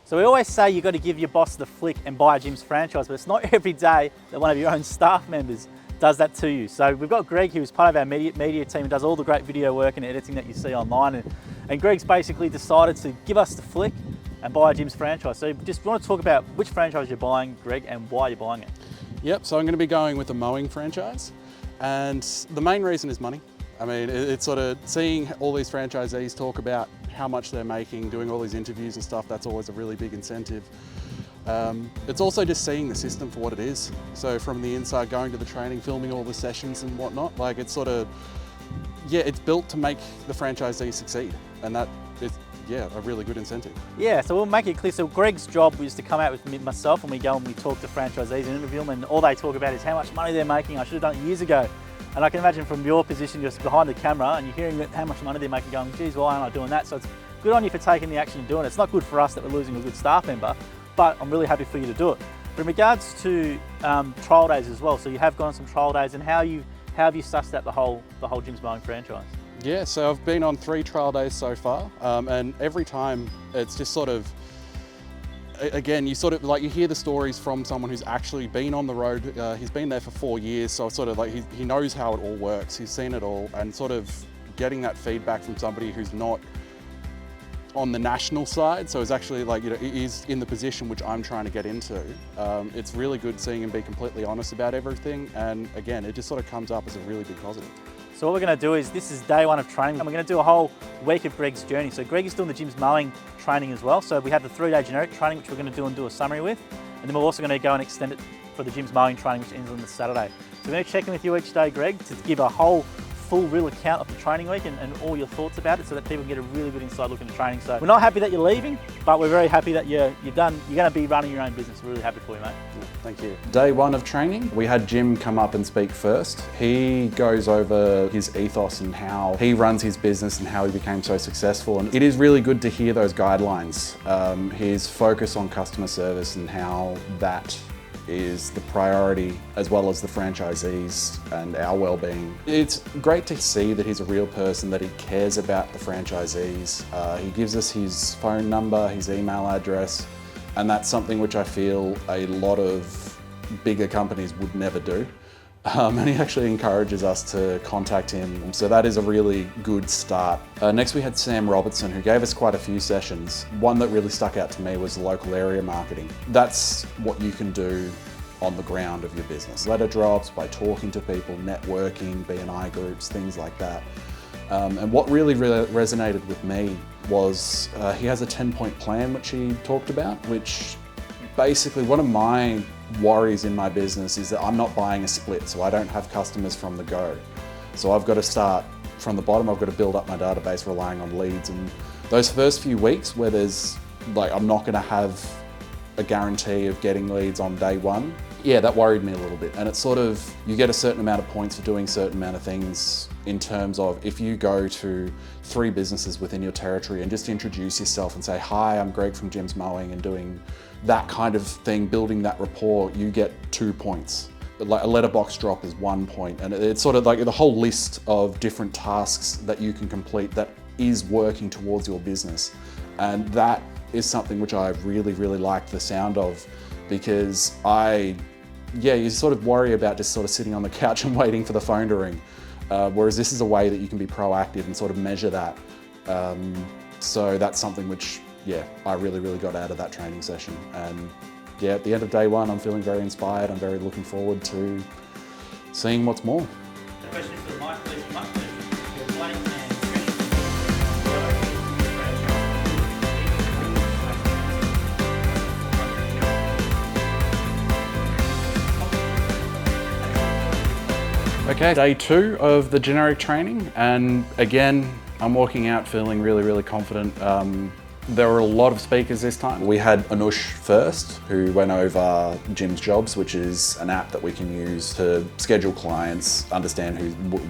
So we always say you've got to give your boss the flick and buy a Jim's franchise, but it's not every day that one of your own staff members does that to you. So we've got Greg, who's part of our media team and does all the great video work and editing that you see online. And Greg's basically decided to give us the flick and buy a Jim's franchise. So just want to talk about which franchise you're buying, Greg, and why you're buying it. Yep, so I'm going to be going with the mowing franchise. And the main reason is money. I mean, it's sort of seeing all these franchisees talk about how much they're making, doing all these interviews and stuff, that's always a really big incentive. It's also just seeing the system for what it is. So from the inside, going to the training, filming all the sessions and whatnot, like it's sort of, yeah, it's built to make the franchisee succeed. And that is, yeah, a really good incentive. Yeah, so we'll make it clear. So Greg's job is to come out with myself and we go and we talk to franchisees and interview them, and all they talk about is how much money they're making. I should have done it years ago. And I can imagine from your position just behind the camera and you're hearing how much money they're making, going, geez, why aren't I doing that? So it's good on you for taking the action and doing it. It's not good for us that we're losing a good staff member, but I'm really happy for you to do it. But in regards to trial days as well, so you have gone on some trial days, and how have you sussed out the whole Jim's Mowing franchise? Yeah, so I've been on 3 trial days so far, and every time it's just sort of, again, you sort of like, you hear the stories from someone who's actually been on the road. He's been there for 4 years, so it's sort of like he knows how it all works. He's seen it all, and sort of getting that feedback from somebody who's not on the national side, so it's actually like, you know, he's in the position which I'm trying to get into. It's really good seeing him be completely honest about everything, and again, it just sort of comes up as a really big positive. So what we're going to do is, this is day 1 of training, and we're going to do a whole week of Greg's journey. So Greg is doing the Jim's Mowing training as well. So we have the 3-day generic training, which we're going to do and do a summary with, and then we're also going to go and extend it for the Jim's Mowing training, which ends on the Saturday. So we're going to check in with you each day, Greg, to give a whole full real account of the training week and all your thoughts about it, so that people can get a really good inside look into training. So we're not happy that you're leaving, but we're very happy that you're going to be running your own business. We're really happy for you, mate. Thank you. Day 1 of training, we had Jim come up and speak first. He goes over his ethos and how he runs his business and how he became so successful. And it is really good to hear those guidelines. His focus on customer service and how that is the priority, as well as the franchisees and our well-being. It's great to see that he's a real person, that he cares about the franchisees. He gives us his phone number, his email address, and that's something which I feel a lot of bigger companies would never do. And he actually encourages us to contact him. So that is a really good start. Next we had Sam Robertson, who gave us quite a few sessions. One that really stuck out to me was local area marketing. That's what you can do on the ground of your business. Letter drops, by talking to people, networking, B&I groups, things like that. And what really resonated with me was he has a 10-point plan which he talked about, which basically, one of my worries in my business is that I'm not buying a split, so I don't have customers from the go. So I've got to start from the bottom. I've got to build up my database relying on leads. And those first few weeks where there's like, I'm not going to have a guarantee of getting leads on day 1, yeah, that worried me a little bit. And it's sort of, you get a certain amount of points for doing a certain amount of things, in terms of if you go to 3 businesses within your territory and just introduce yourself and say, hi, I'm Greg from Jim's Mowing, and doing that kind of thing, building that rapport, you get 2 points. Like a letterbox drop is 1 point. And it's sort of like the whole list of different tasks that you can complete that is working towards your business. And that is something which I really, really like the sound of, because you sort of worry about just sort of sitting on the couch and waiting for the phone to ring. Whereas this is a way that you can be proactive and sort of measure that. So that's something which, yeah, I really, really got out of that training session. And yeah, at the end of day 1, I'm feeling very inspired. I'm very looking forward to seeing what's more. The question for the mic, please. Okay, day 2 of the generic training, and again, I'm walking out feeling really, really confident. There were a lot of speakers this time. We had Anushka first, who went over Jim's Jobs, which is an app that we can use to schedule clients, understand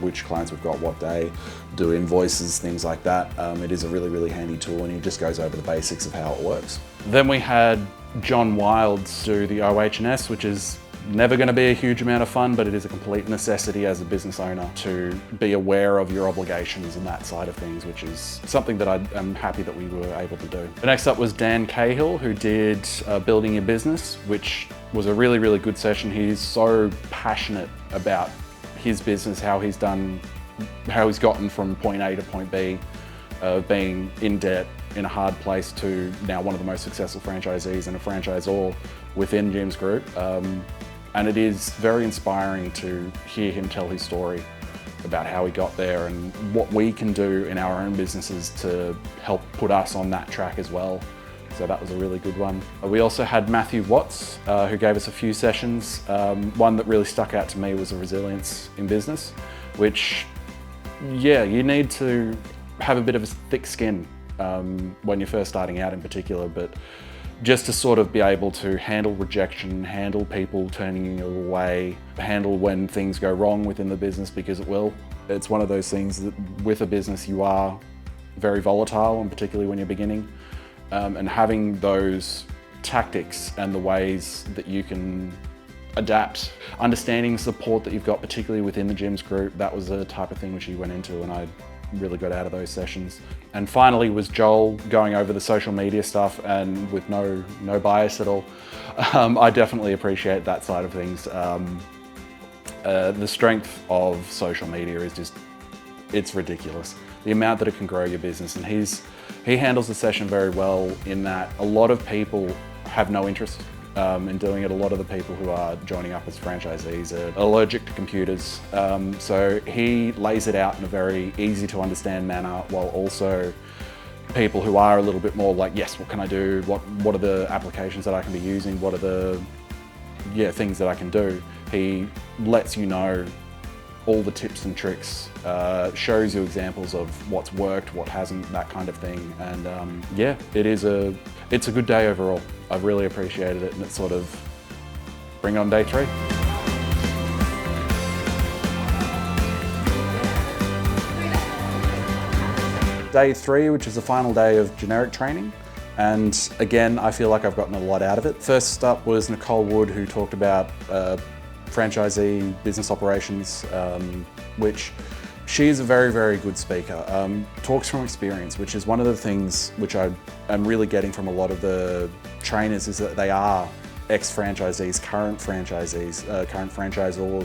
which clients we've got what day, do invoices, things like that. It is a really, really handy tool, and he just goes over the basics of how it works. Then we had John Wilds do the OH&S, which is never going to be a huge amount of fun, but it is a complete necessity as a business owner to be aware of your obligations and that side of things, which is something that I'm happy that we were able to do. The next up was Dan Cahill, who did Building Your Business, which was a really, really good session. He's so passionate about his business, how he's gotten from point A to point B, being in debt, in a hard place, to now one of the most successful franchisees and a franchisor within Jim's group. And it is very inspiring to hear him tell his story about how he got there and what we can do in our own businesses to help put us on that track as well. So that was a really good one. We also had Matthew Watts, who gave us a few sessions. One that really stuck out to me was the resilience in business, which, yeah, you need to have a bit of a thick skin when you're first starting out in particular, but just to sort of be able to handle rejection, handle people turning you away, handle when things go wrong within the business, because it will. It's one of those things that with a business you are very volatile, and particularly when you're beginning. And having those tactics and the ways that you can adapt, understanding the support that you've got, particularly within the Jim's group, that was the type of thing which he went into, and I really got out of those sessions. And finally was Joel, going over the social media stuff, and with no bias at all. I definitely appreciate that side of things. The strength of social media is just, it's ridiculous. The amount that it can grow your business, and he handles the session very well in that a lot of people have no interest in doing it. A lot of the people who are joining up as franchisees are allergic to computers. So he lays it out in a very easy to understand manner, while also people who are a little bit more like, yes, what can I do? What are the applications that I can be using? What are the things that I can do? He lets you know all the tips and tricks, shows you examples of what's worked, what hasn't, that kind of thing. And it's a good day overall. I've really appreciated it, and it's sort of bring on day 3. Day 3, which is the final day of generic training. And again, I feel like I've gotten a lot out of it. First up was Nicole Wood, who talked about franchisee business operations, which she's a very, very good speaker. Talks from experience, which is one of the things which I am really getting from a lot of the trainers, is that they are ex-franchisees, current franchisors,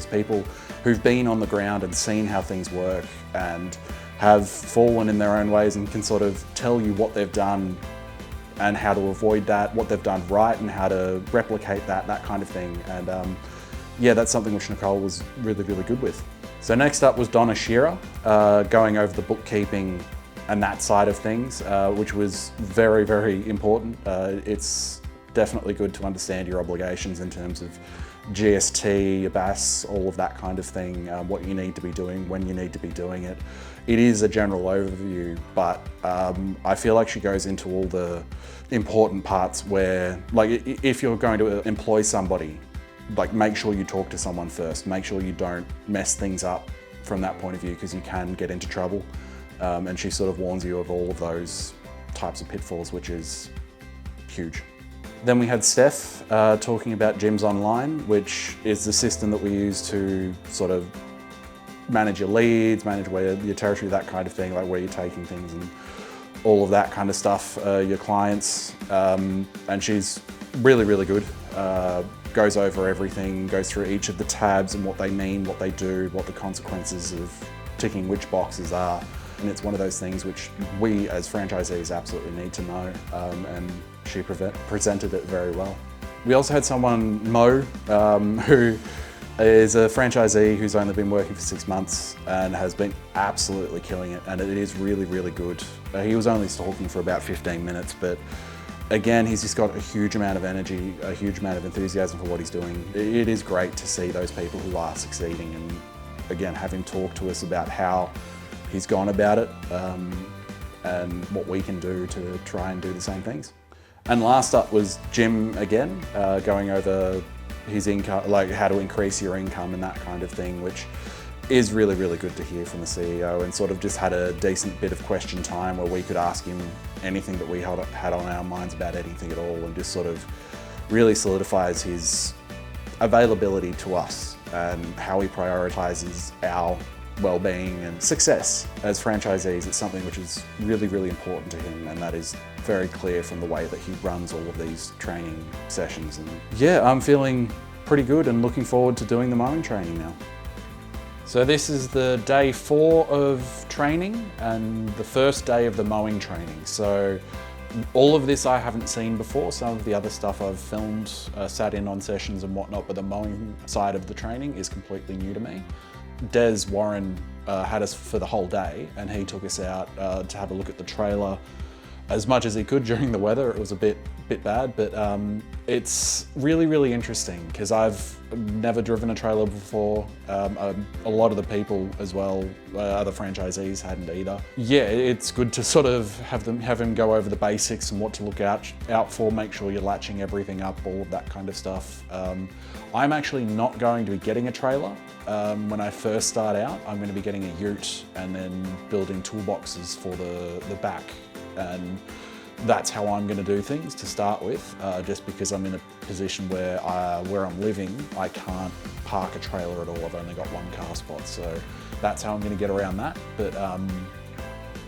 people who've been on the ground and seen how things work and have fallen in their own ways, and can sort of tell you what they've done and how to avoid that, what they've done right and how to replicate that kind of thing. And that's something which Nicole was really, really good with. So next up was Donna Shearer, going over the bookkeeping and that side of things, which was very, very important. It's definitely good to understand your obligations in terms of GST, BAS, all of that kind of thing, what you need to be doing, when you need to be doing it. It is a general overview, but I feel like she goes into all the important parts where, like, if you're going to employ somebody, like, make sure you talk to someone first. Make sure you don't mess things up from that point of view, because you can get into trouble. And she sort of warns you of all of those types of pitfalls, which is huge. Then we had Steph talking about Gyms Online, which is the system that we use to sort of manage your leads, manage where your territory, that kind of thing, like where you're taking things and all of that kind of stuff, your clients. And she's really, really good. Goes over everything, goes through each of the tabs and what they mean, what they do, what the consequences of ticking which boxes are. And it's one of those things which we as franchisees absolutely need to know, and she presented it very well. We also had someone, Mo, who is a franchisee who's only been working for 6 months and has been absolutely killing it, and it is really, really good. He was only talking for about 15 minutes, but again, he's just got a huge amount of energy, a huge amount of enthusiasm for what he's doing. It is great to see those people who are succeeding, and again, have him talk to us about how he's gone about it, and what we can do to try and do the same things. And last up was Jim again, going over his income, like how to increase your income and that kind of thing, which is really, really good to hear from the CEO, and sort of just had a decent bit of question time where we could ask him anything that we had on our minds about anything at all, and just sort of really solidifies his availability to us and how he prioritises our well-being and success as franchisees. It's something which is really, really important to him, and that is very clear from the way that he runs all of these training sessions. And yeah, I'm feeling pretty good and looking forward to doing the mowing training now. So this is the day 4 of training and the first day of the mowing training. So all of this I haven't seen before. Some of the other stuff I've filmed, sat in on sessions and whatnot, but the mowing side of the training is completely new to me. Des Warren had us for the whole day, and he took us out to have a look at the trailer as much as he could during the weather. It was a bit bad, but it's really, really interesting because I've never driven a trailer before. A lot of the people as well, other franchisees hadn't either. Yeah, it's good to sort of have him go over the basics and what to look out for, make sure you're latching everything up, all of that kind of stuff. I'm actually not going to be getting a trailer. When I first start out, I'm going to be getting a ute and then building toolboxes for the back. And that's how I'm going to do things to start with, just because I'm in a position where I'm living, I can't park a trailer at all. I've only got one car spot, so that's how I'm going to get around that. But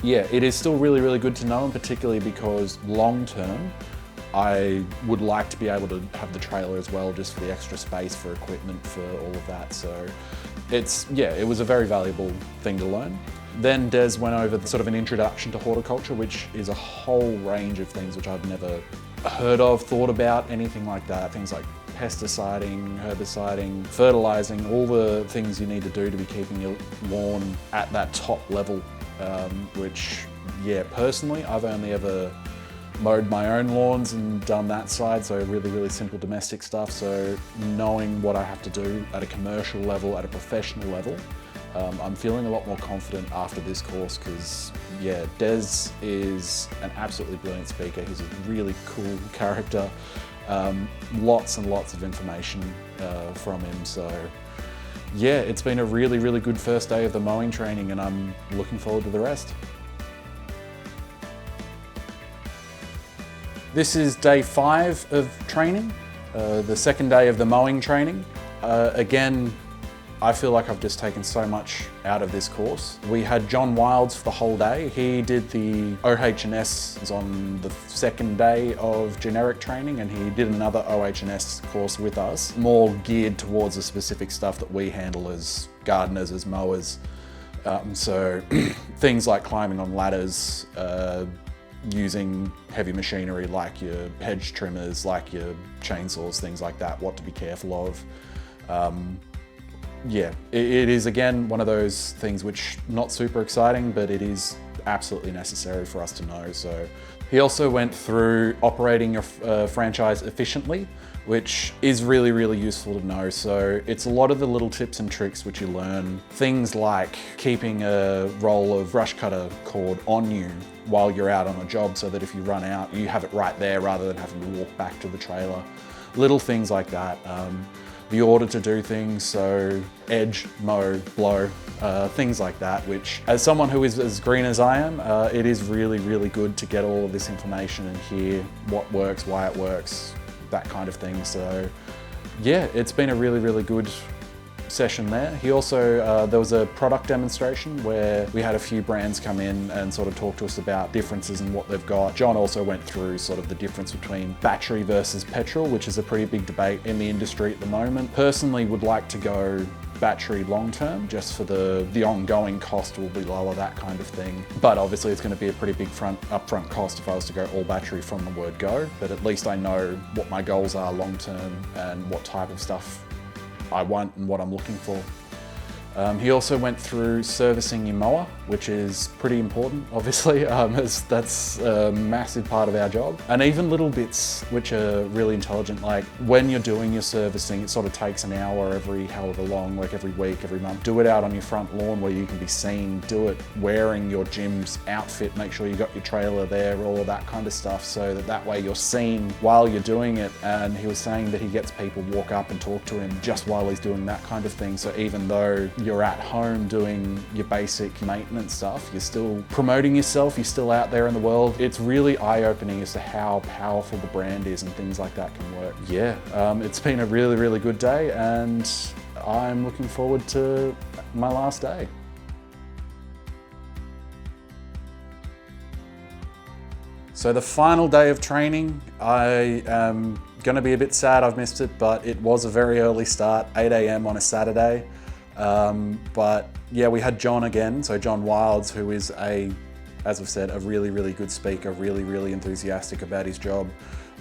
yeah, it is still really, really good to know, and particularly because long term, I would like to be able to have the trailer as well, just for the extra space for equipment, for all of that. So it was a very valuable thing to learn. Then Des went over sort of an introduction to horticulture, which is a whole range of things which I've never heard of, thought about, anything like that. Things like pesticiding, herbiciding, fertilising, all the things you need to do to be keeping your lawn at that top level, which, yeah, personally, I've only ever mowed my own lawns and done that side, so really, really simple domestic stuff. So knowing what I have to do at a commercial level, at a professional level, I'm feeling a lot more confident after this course because, yeah, Des is an absolutely brilliant speaker. He's a really cool character. Lots and lots of information from him. So, yeah, it's been a really, really good first day of the mowing training, and I'm looking forward to the rest. This is day 5 of training, the second day of the mowing training. Again, I feel like I've just taken so much out of this course. We had John Wilds for the whole day. He did the OH&S on the second day of generic training, and he did another OH&S course with us, more geared towards the specific stuff that we handle as gardeners, as mowers. So things like climbing on ladders, using heavy machinery like your hedge trimmers, like your chainsaws, things like that, what to be careful of. Yeah, it is again one of those things which not super exciting, but it is absolutely necessary for us to know. So he also went through operating your franchise efficiently, which is really, really useful to know. So it's a lot of the little tips and tricks which you learn. Things like keeping a roll of brush cutter cord on you while you're out on a job, so that if you run out, you have it right there rather than having to walk back to the trailer. Little things like that. The order to do things, so edge, mow, blow, things like that, which as someone who is as green as I am, it is really, really good to get all of this information and hear what works, why it works, that kind of thing. So yeah, it's been a really, really good session there. He also, there was a product demonstration where we had a few brands come in and sort of talk to us about differences in what they've got. John also went through sort of the difference between battery versus petrol, which is a pretty big debate in the industry at the moment. Personally, would like to go battery long term, just for the ongoing cost will be lower, that kind of thing. But obviously it's going to be a pretty big upfront cost if I was to go all battery from the word go. But at least I know what my goals are long term and what type of stuff I want and what I'm looking for. He also went through servicing your mower, which is pretty important, obviously, as that's a massive part of our job. And even little bits which are really intelligent, like when you're doing your servicing, it sort of takes an hour every however long, like every week, every month. Do it out on your front lawn where you can be seen. Do it wearing your gym's outfit. Make sure you got your trailer there, all of that kind of stuff, so that way you're seen while you're doing it. And he was saying that he gets people walk up and talk to him just while he's doing that kind of thing. So even though you're at home doing your basic maintenance maintenance stuff. You're still promoting yourself, you're still out there in the world. It's really eye-opening as to how powerful the brand is and things like that can work. Yeah, it's been a really, really good day, and I'm looking forward to my last day. So the final day of training, I am going to be a bit sad I've missed it, but it was a very early start, 8 a.m. on a Saturday. But yeah, we had John again, so John Wilds, who is as I've said, a really, really good speaker, really, really enthusiastic about his job,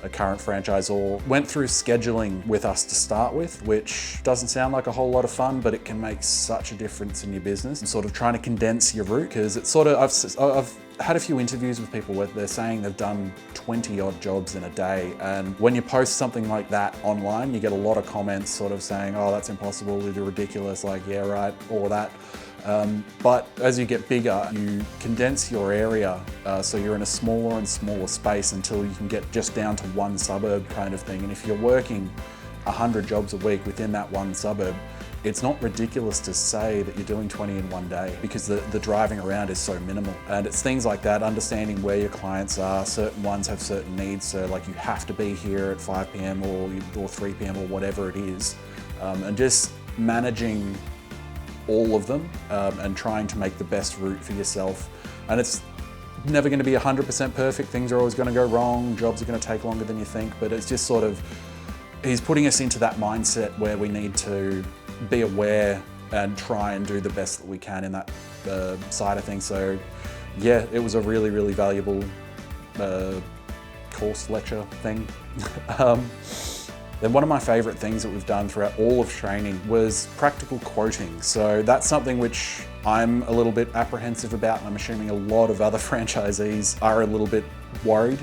a current franchisor. Went through scheduling with us to start with, which doesn't sound like a whole lot of fun, but it can make such a difference in your business, and sort of trying to condense your route, because it's sort of, I've had a few interviews with people where they're saying they've done 20 odd jobs in a day, and when you post something like that online, you get a lot of comments sort of saying, oh, that's impossible, you're ridiculous, like, yeah, right, all that. But as you get bigger, you condense your area, so you're in a smaller and smaller space until you can get just down to one suburb kind of thing. And if you're working 100 jobs a week within that one suburb, it's not ridiculous to say that you're doing 20 in one day, because the driving around is so minimal. And it's things like that, understanding where your clients are. Certain ones have certain needs, so like you have to be here at 5 p.m. or 3 p.m. or whatever it is. And just managing all of them and trying to make the best route for yourself. And it's never going to be 100% perfect. Things are always going to go wrong. Jobs are going to take longer than you think, but it's just sort of, he's putting us into that mindset where we need to be aware and try and do the best that we can in that side of things. So yeah, it was a really, really valuable course lecture thing. Then one of my favourite things that we've done throughout all of training was practical quoting. So that's something which I'm a little bit apprehensive about, and I'm assuming a lot of other franchisees are a little bit worried,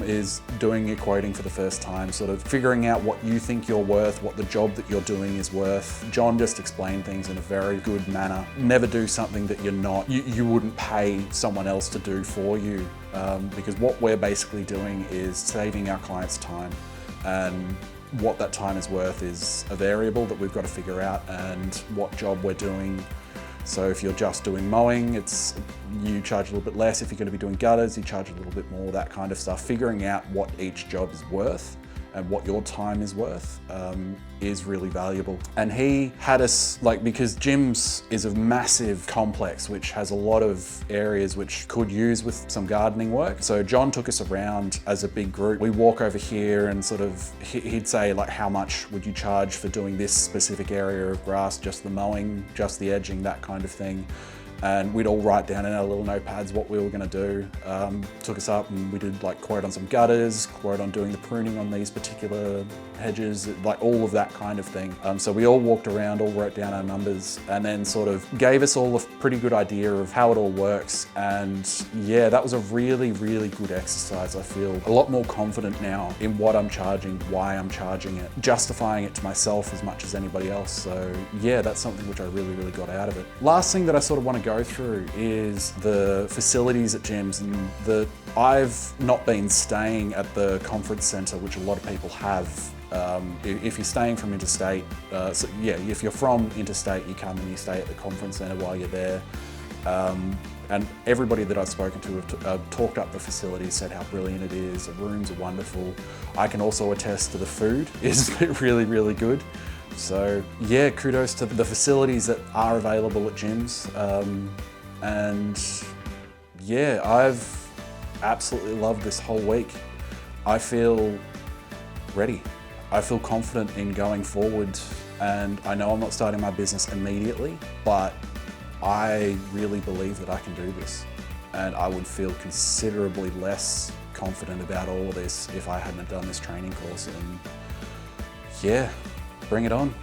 is doing your quoting for the first time, sort of figuring out what you think you're worth, what the job that you're doing is worth. John just explained things in a very good manner. Never do something that you wouldn't pay someone else to do for you, because what we're basically doing is saving our clients time, and what that time is worth is a variable that we've got to figure out, and what job we're doing. So if you're just doing mowing, you charge a little bit less. If you're going to be doing gutters, you charge a little bit more, that kind of stuff. Figuring out what each job is worth and what your time is worth is really valuable. And he had us, because Jim's is a massive complex which has a lot of areas which could use with some gardening work. So John took us around as a big group. We walk over here and sort of, he'd say like, how much would you charge for doing this specific area of grass, just the mowing, just the edging, that kind of thing. And we'd all write down in our little notepads what we were going to do. Took us up and we did like quote on some gutters, quote on doing the pruning on these particular hedges, like all of that kind of thing. So we all walked around, all wrote down our numbers, and then sort of gave us all a pretty good idea of how it all works. And yeah, that was a really, really good exercise. I feel a lot more confident now in what I'm charging, why I'm charging it, justifying it to myself as much as anybody else. So yeah, that's something which I really, really got out of it. Last thing that I sort of want to go through is the facilities at gyms, and I've not been staying at the conference centre, which a lot of people have. If you're staying from interstate, so yeah, if you're from interstate, you come and you stay at the conference centre while you're there. And everybody that I've spoken to have talked up the facilities, said how brilliant it is. The rooms are wonderful. I can also attest to the food is really, really good. So yeah, kudos to the facilities that are available at gyms. And yeah, I've absolutely loved this whole week. I feel ready. I feel confident in going forward, and I know I'm not starting my business immediately, but I really believe that I can do this. And I would feel considerably less confident about all of this if I hadn't done this training course. And yeah, bring it on.